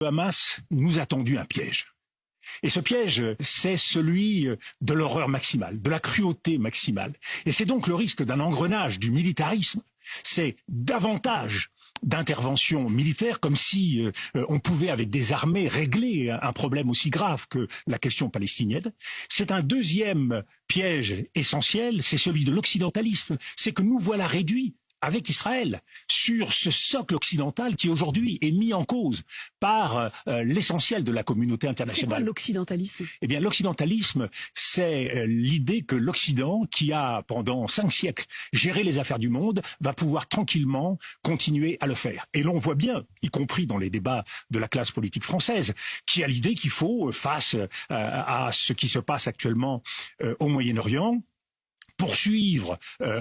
Le Hamas nous a tendu un piège. Et ce piège, c'est celui de l'horreur maximale, de la cruauté maximale. Et c'est donc le risque d'un engrenage du militarisme. C'est davantage d'interventions militaires, comme si on pouvait, avec des armées, régler un problème aussi grave que la question palestinienne. C'est un deuxième piège essentiel, c'est celui de l'occidentalisme. C'est que nous voilà réduits avec Israël sur ce socle occidental qui aujourd'hui est mis en cause par l'essentiel de la communauté internationale. C'est quoi l'occidentalisme? Eh bien, l'occidentalisme, c'est l'idée que l'Occident, qui a pendant 5 siècles géré les affaires du monde, va pouvoir tranquillement continuer à le faire. Et l'on voit bien, y compris dans les débats de la classe politique française, qui a l'idée qu'il faut, face à ce qui se passe actuellement au Moyen-Orient, poursuivre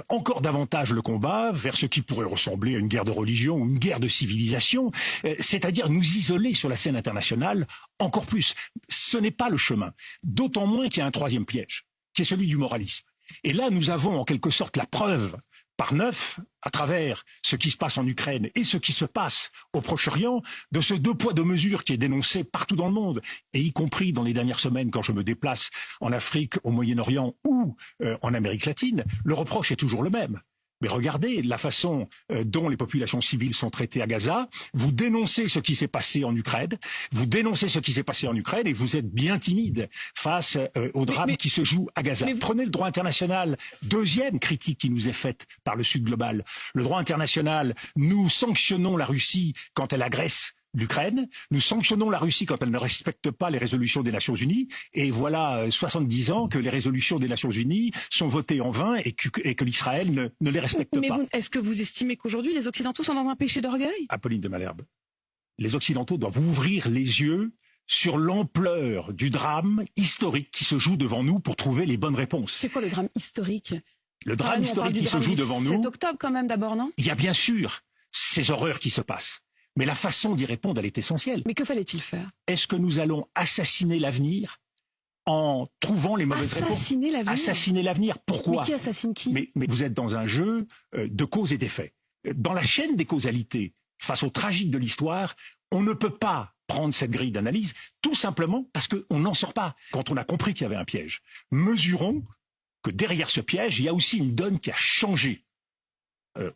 encore davantage le combat vers ce qui pourrait ressembler à une guerre de religion ou une guerre de civilisation, c'est-à-dire nous isoler sur la scène internationale encore plus. Ce n'est pas le chemin, d'autant moins qu'il y a un troisième piège, qui est celui du moralisme. Et là, nous avons en quelque sorte la preuve par neuf, à travers ce qui se passe en Ukraine et ce qui se passe au Proche-Orient, de ce deux poids deux mesures qui est dénoncé partout dans le monde, et y compris dans les dernières semaines quand je me déplace en Afrique, au Moyen-Orient ou en Amérique latine, le reproche est toujours le même. Mais regardez la façon dont les populations civiles sont traitées à Gaza. Vous dénoncez ce qui s'est passé en Ukraine, et vous êtes bien timide face au drame qui se joue à Gaza. Prenez le droit international, deuxième critique qui nous est faite par le Sud global. Le droit international, nous sanctionnons la Russie quand elle agresse l'Ukraine, nous sanctionnons la Russie quand elle ne respecte pas les résolutions des Nations Unies, et voilà 70 ans que les résolutions des Nations Unies sont votées en vain et que l'Israël ne les respecte pas. Mais est-ce que vous estimez qu'aujourd'hui les Occidentaux sont dans un péché d'orgueil? Apolline de Malherbe, les Occidentaux doivent ouvrir les yeux sur l'ampleur du drame historique qui se joue devant nous pour trouver les bonnes réponses. C'est quoi le drame historique? Le drame historique qui se joue devant nous... 7 octobre quand même d'abord, non? Il y a bien sûr ces horreurs qui se passent. Mais la façon d'y répondre, elle est essentielle. Mais que fallait-il faire? Est-ce que nous allons assassiner l'avenir en trouvant les mauvaises réponses? Assassiner l'avenir. Pourquoi? Mais qui assassine qui? Mais vous êtes dans un jeu de cause et d'effet. Dans la chaîne des causalités, face au tragique de l'histoire, on ne peut pas prendre cette grille d'analyse, tout simplement parce qu'on n'en sort pas. Quand on a compris qu'il y avait un piège, mesurons que derrière ce piège, il y a aussi une donne qui a changé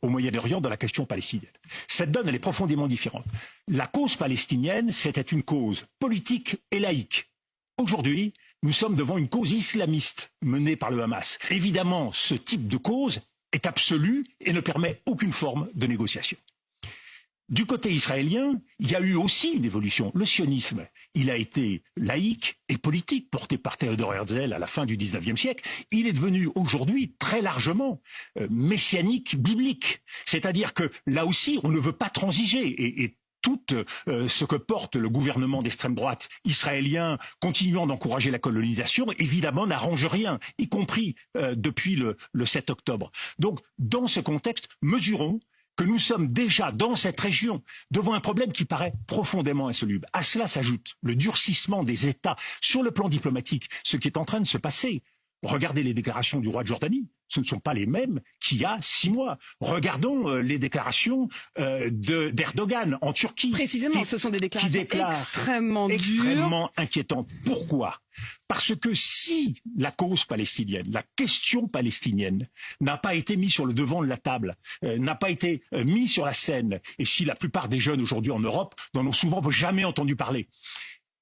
au Moyen-Orient dans la question palestinienne. Cette donne, elle est profondément différente. La cause palestinienne, c'était une cause politique et laïque. Aujourd'hui, nous sommes devant une cause islamiste menée par le Hamas. Évidemment, ce type de cause est absolu et ne permet aucune forme de négociation. Du côté israélien, il y a eu aussi une évolution. Le sionisme, il a été laïque et politique, porté par Théodore Herzl à la fin du XIXe siècle. Il est devenu aujourd'hui très largement messianique, biblique. C'est-à-dire que là aussi, on ne veut pas transiger. Et tout ce que porte le gouvernement d'extrême droite israélien, continuant d'encourager la colonisation, évidemment n'arrange rien, y compris depuis le 7 octobre. Donc, dans ce contexte, mesurons que nous sommes déjà dans cette région devant un problème qui paraît profondément insoluble. À cela s'ajoute le durcissement des États sur le plan diplomatique, ce qui est en train de se passer. Regardez les déclarations du roi de Jordanie. Ce ne sont pas les mêmes qu'il y a 6 mois. Regardons les déclarations d'Erdogan en Turquie. Précisément, ce sont des déclarations extrêmement inquiétantes. Pourquoi? Parce que si la cause palestinienne, la question palestinienne n'a pas été mise sur le devant de la table, n'a pas été mise sur la scène, et si la plupart des jeunes aujourd'hui en Europe n'en ont souvent jamais entendu parler,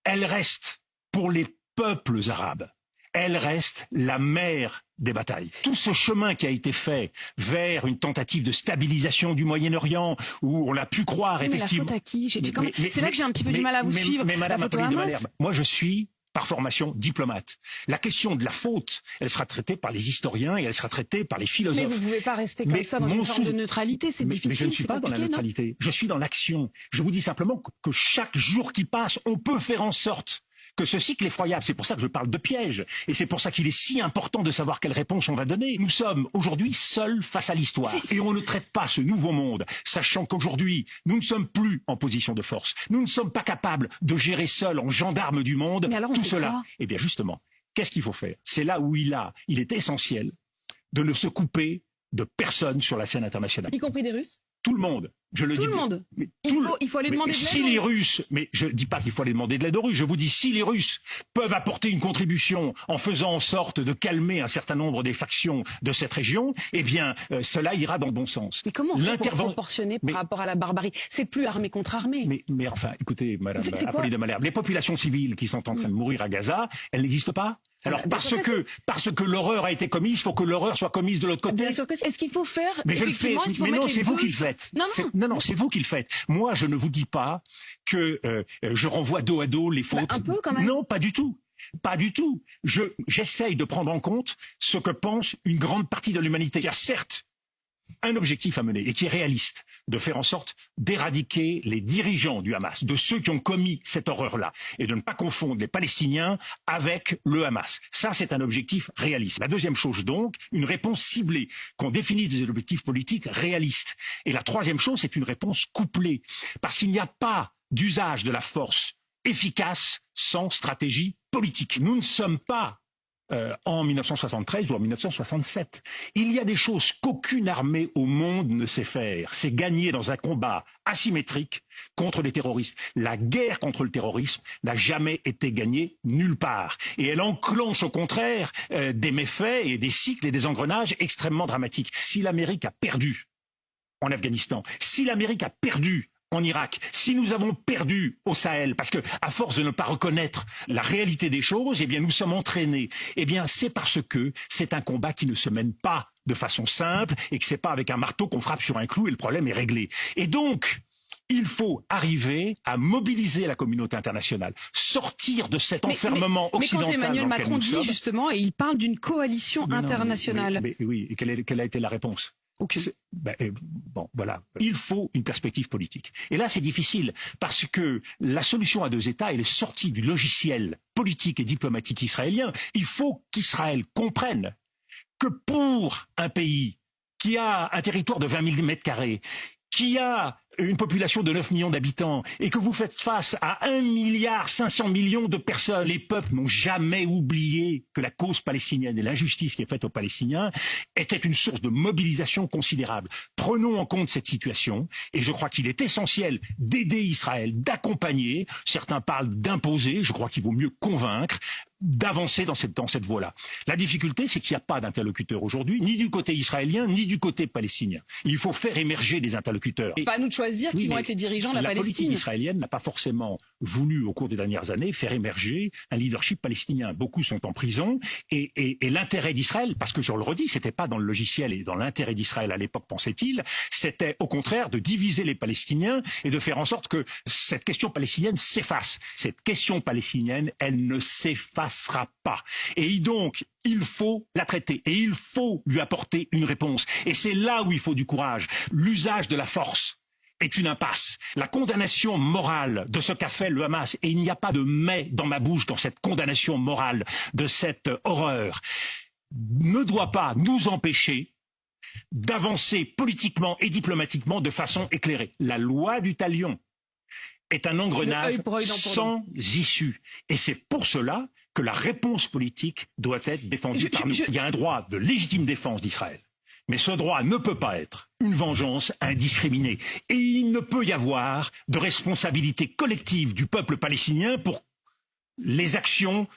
elle reste pour les peuples arabes. Elle reste la mère des batailles. Tout ce chemin qui a été fait vers une tentative de stabilisation du Moyen-Orient, où on a pu croire effectivement... Mais la faute à qui? C'est là que j'ai un petit peu du mal à vous suivre. Mais Madame Apolline de Malherbe, moi je suis par formation diplomate. La question de la faute, elle sera traitée par les historiens et elle sera traitée par les philosophes. Mais vous ne pouvez pas rester comme ça dans une forme de neutralité, c'est difficile. Mais je ne suis pas dans la neutralité, je suis dans l'action. Je vous dis simplement que chaque jour qui passe, on peut faire en sorte que ce cycle effroyable, c'est pour ça que je parle de piège, et c'est pour ça qu'il est si important de savoir quelle réponse on va donner. Nous sommes aujourd'hui seuls face à l'histoire, et on ne traite pas ce nouveau monde, sachant qu'aujourd'hui, nous ne sommes plus en position de force. Nous ne sommes pas capables de gérer seuls, en gendarmes du monde, tout cela. Eh bien justement, qu'est-ce qu'il faut faire? C'est là où il est essentiel de ne se couper de personne sur la scène internationale. Y compris des Russes? Tout le monde. Je le tout dis, le monde. Il faut aller demander de l'aide. Si les Russes, mais je dis pas qu'il faut aller demander de l'aide aux Russes, je vous dis si les Russes peuvent apporter une contribution en faisant en sorte de calmer un certain nombre des factions de cette région, eh bien cela ira dans le bon sens. Mais comment on fait pour proportionner par rapport à la barbarie? C'est plus armée contre armée. Mais enfin, écoutez, Madame Apolline de Malherbe, les populations civiles qui sont en train de mourir à Gaza, elles n'existent pas. Alors parce que l'horreur a été commise, il faut que l'horreur soit commise de l'autre côté. Bien sûr que c'est. Est-ce qu'il faut faire? Mais je le fais. Mais non, c'est vous qui le faites. Non, c'est vous qui le faites. Moi, je ne vous dis pas que je renvoie dos à dos les fautes. Un peu quand même. Non, pas du tout. Pas du tout. J'essaye de prendre en compte ce que pense une grande partie de l'humanité. Il y a certes un objectif à mener et qui est réaliste, de faire en sorte d'éradiquer les dirigeants du Hamas, de ceux qui ont commis cette horreur-là, et de ne pas confondre les Palestiniens avec le Hamas. Ça, c'est un objectif réaliste. La deuxième chose donc, une réponse ciblée, qu'on définisse des objectifs politiques réalistes. Et la troisième chose, c'est une réponse couplée, parce qu'il n'y a pas d'usage de la force efficace sans stratégie politique. Nous ne sommes pas en 1973 ou en 1967. Il y a des choses qu'aucune armée au monde ne sait faire. C'est gagner dans un combat asymétrique contre les terroristes. La guerre contre le terrorisme n'a jamais été gagnée nulle part. Et elle enclenche au contraire des méfaits et des cycles et des engrenages extrêmement dramatiques. Si l'Amérique a perdu en Afghanistan, si l'Amérique a perdu en Irak, si nous avons perdu au Sahel, parce que à force de ne pas reconnaître la réalité des choses, eh bien nous sommes entraînés. Eh bien c'est parce que c'est un combat qui ne se mène pas de façon simple et que c'est pas avec un marteau qu'on frappe sur un clou et le problème est réglé. Et donc il faut arriver à mobiliser la communauté internationale, sortir de cet enfermement occidental. Mais quand Emmanuel Macron dit justement, et il parle d'une coalition internationale. Mais oui, et quelle a été la réponse? Bon, voilà. Il faut une perspective politique. Et là, c'est difficile parce que la solution à deux États, elle est sortie du logiciel politique et diplomatique israélien. Il faut qu'Israël comprenne que pour un pays qui a un territoire de 20 000 mètres carrés, qui a une population de 9 millions d'habitants et que vous faites face à 1,5 milliard de personnes, les peuples n'ont jamais oublié que la cause palestinienne et l'injustice qui est faite aux Palestiniens était une source de mobilisation considérable. Prenons en compte cette situation et je crois qu'il est essentiel d'aider Israël, d'accompagner, certains parlent d'imposer, je crois qu'il vaut mieux convaincre, d'avancer dans cette voie-là. La difficulté, c'est qu'il n'y a pas d'interlocuteur aujourd'hui, ni du côté israélien, ni du côté palestinien. Il faut faire émerger des interlocuteurs. C'est pas à nous de choisir qui vont être les dirigeants de la Palestine. La politique israélienne n'a pas forcément voulu, au cours des dernières années, faire émerger un leadership palestinien. Beaucoup sont en prison et l'intérêt d'Israël, parce que je le redis, c'était pas dans le logiciel et dans l'intérêt d'Israël à l'époque, pensait-il, c'était au contraire de diviser les Palestiniens et de faire en sorte que cette question palestinienne s'efface. Cette question palestinienne, elle ne s'effacera pas. Et donc, il faut la traiter et il faut lui apporter une réponse. Et c'est là où il faut du courage. L'usage de la force est une impasse. La condamnation morale de ce qu'a fait le Hamas, et il n'y a pas de mais dans ma bouche dans cette condamnation morale de cette horreur, ne doit pas nous empêcher d'avancer politiquement et diplomatiquement de façon éclairée. La loi du talion est un engrenage sans issue. Et c'est pour cela que la réponse politique doit être défendue par nous. Il y a un droit de légitime défense d'Israël. Mais ce droit ne peut pas être une vengeance indiscriminée. Et il ne peut y avoir de responsabilité collective du peuple palestinien pour les actions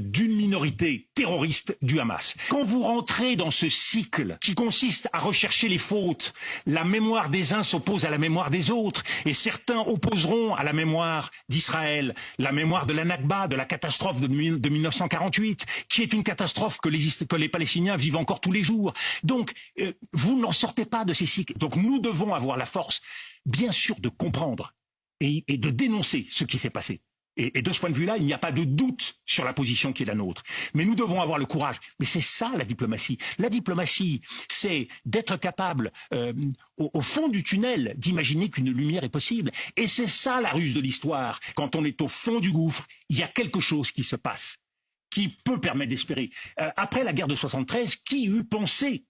d'une minorité terroriste du Hamas. Quand vous rentrez dans ce cycle qui consiste à rechercher les fautes, la mémoire des uns s'oppose à la mémoire des autres, et certains opposeront à la mémoire d'Israël la mémoire de la Nakba, de la catastrophe de 1948, qui est une catastrophe que les Palestiniens vivent encore tous les jours. Donc, vous n'en sortez pas de ces cycles. Donc, nous devons avoir la force, bien sûr, de comprendre et de dénoncer ce qui s'est passé. Et de ce point de vue-là, il n'y a pas de doute sur la position qui est la nôtre. Mais nous devons avoir le courage. Mais c'est ça la diplomatie. La diplomatie, c'est d'être capable, au fond du tunnel, d'imaginer qu'une lumière est possible. Et c'est ça la ruse de l'histoire. Quand on est au fond du gouffre, il y a quelque chose qui se passe, qui peut permettre d'espérer. Après la guerre de 73, qui eût pensé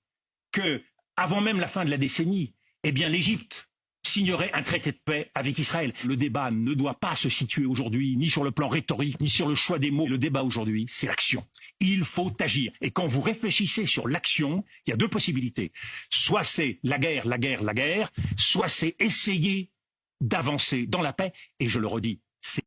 que, avant même la fin de la décennie, eh bien l'Égypte signerait un traité de paix avec Israël. Le débat ne doit pas se situer aujourd'hui ni sur le plan rhétorique, ni sur le choix des mots. Le débat aujourd'hui, c'est l'action. Il faut agir. Et quand vous réfléchissez sur l'action, il y a deux possibilités. Soit c'est la guerre, la guerre, la guerre, soit c'est essayer d'avancer dans la paix. Et je le redis, c'est